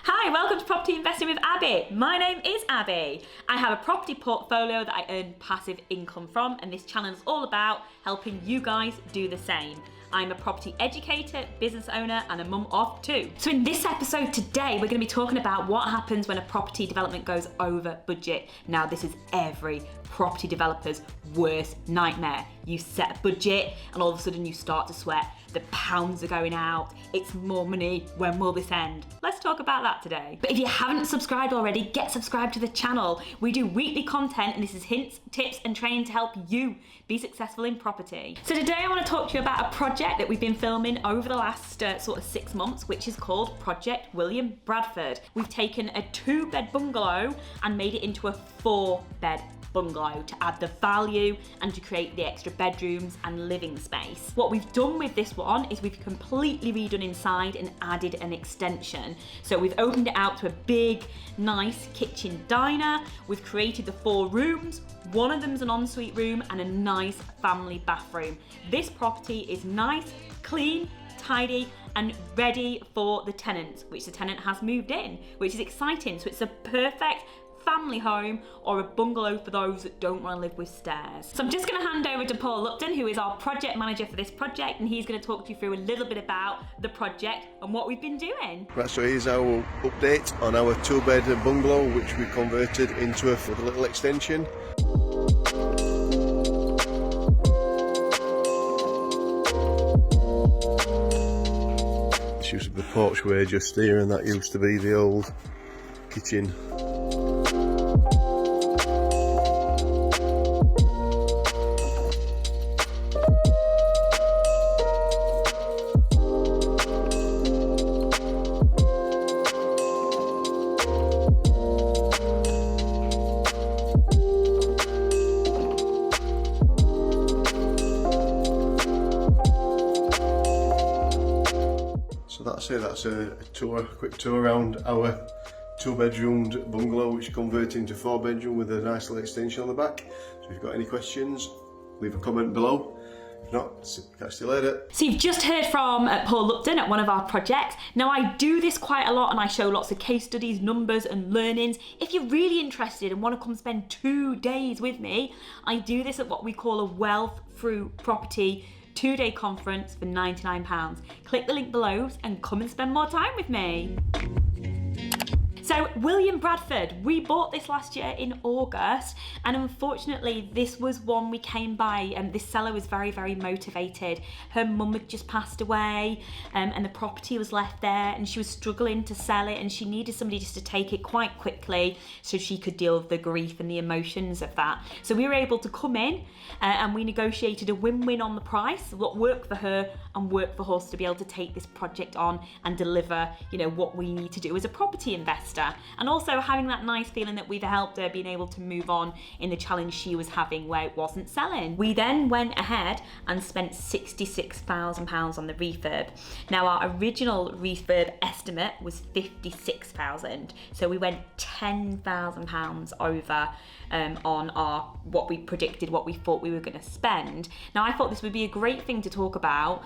Hi, welcome to Property Investing with Abi. My name is Abi. I have a property portfolio that I earn passive income from, and this channel is all about helping you guys do the same. I'm a property educator, business owner, and a mum of two. So in this episode today, we're going to be talking about what happens when a property development goes over budget. Now, this is every property developer's worst nightmare. You set a budget and all of a sudden you start to sweat. The pounds are going out. It's more money. When will this end? Let's talk about that today. But if you haven't subscribed already, get subscribed to the channel. We do weekly content and this is hints, tips and training to help you be successful in property. So today I want to talk to you about a project that we've been filming over the last sort of 6 months, which is called Project William Bradford. We've taken a 2-bed bungalow and made it into a 4-bed bungalow to add the value and to create the extra bedrooms and living space. What we've done with this one is we've completely redone inside and added an extension. So we've opened it out to a big, nice kitchen diner. We've created the 4 rooms. One of them's an ensuite room and a nice family bathroom. This property is nice, clean, tidy and ready for the tenants, which the tenant has moved in, which is exciting. So it's a perfect family home or a bungalow for those that don't want to live with stairs. So I'm just going to hand over to Paul Lupton, who is our project manager for this project, and he's going to talk you through a little bit about the project and what we've been doing. Right, so here's our update on our 2-bed bungalow, which we converted into a little extension. This used to be the porchway just here, and that used to be the old kitchen. So that's it, that's a quick tour around our 2-bedroomed bungalow, which converted into 4-bedroom with a nice little extension on the back. So if you've got any questions, leave a comment below. If not, catch you later. So you've just heard from Paul Lupton at one of our projects. Now I do this quite a lot and I show lots of case studies, numbers and learnings. If you're really interested and want to come spend 2 days with me, I do this at what we call a Wealth Through Property 2-day conference for £99. Click the link below and come and spend more time with me. So William Bradford, we bought this last year in August, and unfortunately this was one we came by and this seller was very, very motivated. Her mum had just passed away and the property was left there and she was struggling to sell it and she needed somebody just to take it quite quickly so she could deal with the grief and the emotions of that. So we were able to come in and we negotiated a win-win on the price, what worked for her and worked for us to be able to take this project on and deliver, you know, what we need to do as a property investor. And also having that nice feeling that we've helped her being able to move on in the challenge she was having where it wasn't selling. We then went ahead and spent £66,000 on the refurb. Now our original refurb estimate was £56,000, so we went £10,000 over on our what we predicted, what we thought we were going to spend. Now I thought this would be a great thing to talk about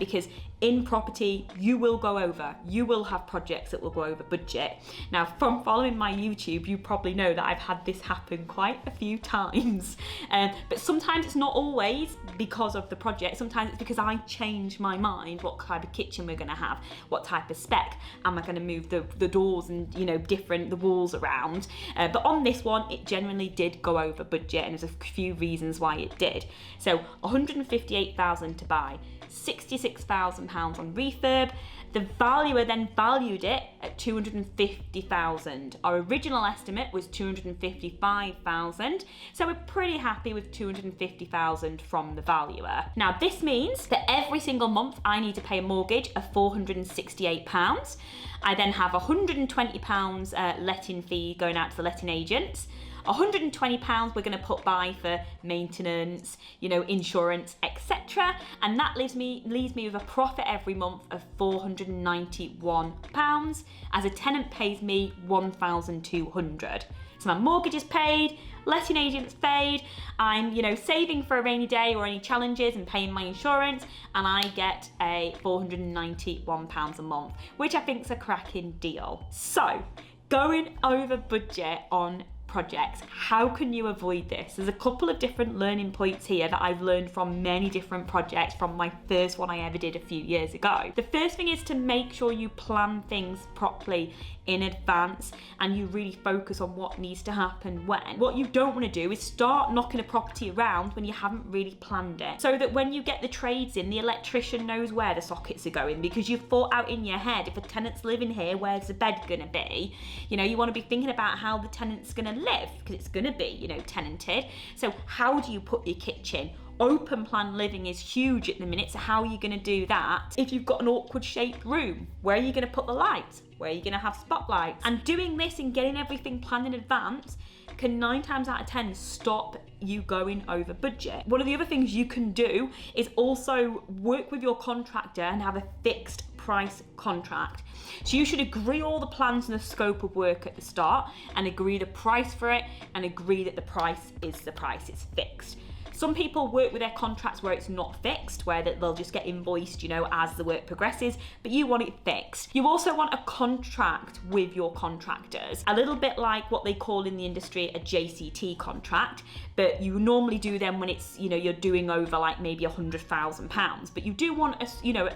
because in property you will go over, you will have projects that will go over budget. Now from following my YouTube, you probably know that I've had this happen quite a few times, but sometimes it's not always because of the project. Sometimes it's because I change my mind what type of kitchen we're going to have, what type of spec, am I going to move the doors and, you know, the walls around. But on this one it generally did go over budget, and there's a few reasons why it did. So £158,000 to buy, £66,000 on refurb. The valuer then valued it at £250,000. Our original estimate was £255,000, so we're pretty happy with £250,000 from the valuer. Now this means that every single month I need to pay a mortgage of £468. I then have £120 letting fee going out to the letting agents. £120 we're going to put by for maintenance, insurance, etc. And that leaves me with a profit every month of £491 as a tenant pays me £1,200. So my mortgage is paid, letting agents paid, I'm saving for a rainy day or any challenges and paying my insurance, and I get a £491 a month, which I think is a cracking deal. So going over budget on projects, how can you avoid this? There's a couple of different learning points here that I've learned from many different projects from my first one I ever did a few years ago. The first thing is to make sure you plan things properly in advance and you really focus on what needs to happen when. What you don't want to do is start knocking a property around when you haven't really planned it, so that when you get the trades in, the electrician knows where the sockets are going, because you've thought out in your head, if a tenant's living here, where's the bed gonna be? You want to be thinking about how the tenant's gonna live, because it's gonna be tenanted. So how do you put your kitchen? Open plan living is huge at the minute, so how are you going to do that? If you've got an awkward shaped room, where are you going to put the lights? Where are you going to have spotlights? And doing this and getting everything planned in advance can 9 times out of 10 stop you going over budget. One of the other things you can do is also work with your contractor and have a fixed price contract. So you should agree all the plans and the scope of work at the start and agree the price for it and agree that the price is the price, it's fixed. Some people work with their contracts where it's not fixed, where they'll just get invoiced, as the work progresses, but you want it fixed. You also want a contract with your contractors, a little bit like what they call in the industry a JCT contract, but you normally do them when it's, you're doing over like maybe £100,000. But you do want a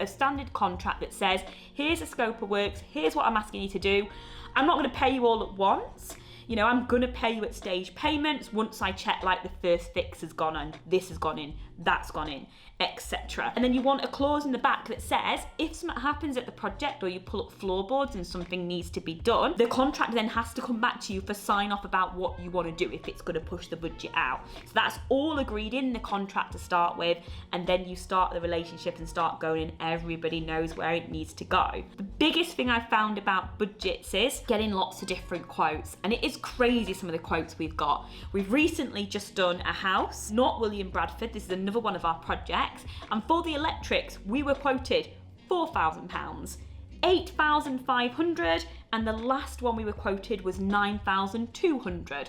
standard contract that says, here's the scope of works, here's what I'm asking you to do. I'm not going to pay you all at once. I'm going to pay you at stage payments once I check like the first fix has gone on, this has gone in, that's gone in, etc. And then you want a clause in the back that says if something happens at the project or you pull up floorboards and something needs to be done, the contract then has to come back to you for sign off about what you want to do if it's going to push the budget out. So that's all agreed in the contract to start with, and then you start the relationship and start going and everybody knows where it needs to go. The biggest thing I've found about budgets is getting lots of different quotes, and it is crazy some of the quotes we've got. We've recently just done a house, not William Bradford, this is another one of our projects, and for the electrics we were quoted £4,000, £8,500, and the last one we were quoted was £9,200.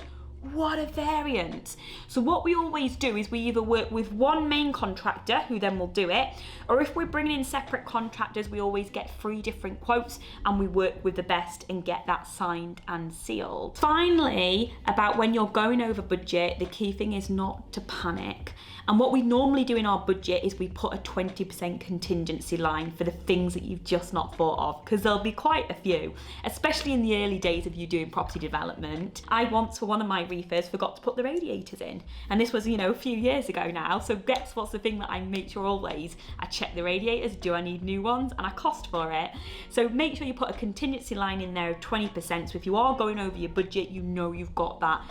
What a variance. So what we always do is we either work with one main contractor who then will do it, or if we're bringing in separate contractors, we always get 3 different quotes and we work with the best and get that signed and sealed. Finally, about when you're going over budget, the key thing is not to panic. And what we normally do in our budget is we put a 20% contingency line for the things that you've just not thought of, because there'll be quite a few, especially in the early days of you doing property development. I once, for one of my refurbs, forgot to put the radiators in. And this was, a few years ago now. So guess what's the thing that I make sure always? I check the radiators, do I need new ones? And I cost for it. So make sure you put a contingency line in there of 20%. So if you are going over your budget, you've got that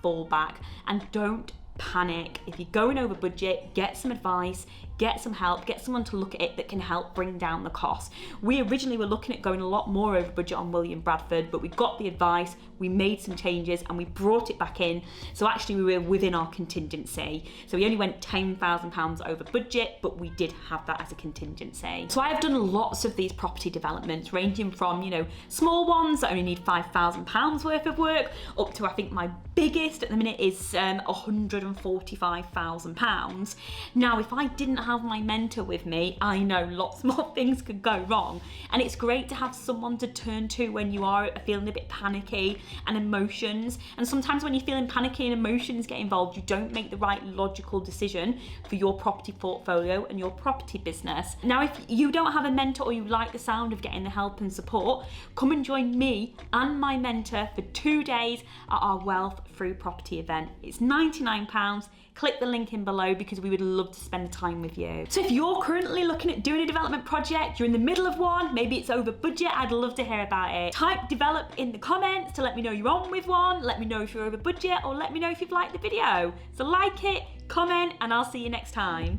fallback. And don't panic. If you're going over budget, get some advice, get some help, get someone to look at it that can help bring down the cost. We originally were looking at going a lot more over budget on William Bradford, but we got the advice, we made some changes and we brought it back in. So actually we were within our contingency. So we only went £10,000 over budget, but we did have that as a contingency. So I have done lots of these property developments, ranging from, small ones that only need £5,000 worth of work, up to I think my biggest at the minute is £145,000. Now, if I didn't have my mentor with me, I know lots more things could go wrong. And it's great to have someone to turn to when you are feeling a bit panicky and emotions. And sometimes when you're feeling panicky and emotions get involved, you don't make the right logical decision for your property portfolio and your property business. Now, if you don't have a mentor or you like the sound of getting the help and support, come and join me and my mentor for 2 days at our Wealth Through Property event. It's £99. Click the link in below because we would love to spend the time with you. So if you're currently looking at doing a development project, you're in the middle of one, maybe it's over budget, I'd love to hear about it. Type develop in the comments to let me know you're on with one, let me know if you're over budget, or let me know if you've liked the video. So like it, comment, and I'll see you next time.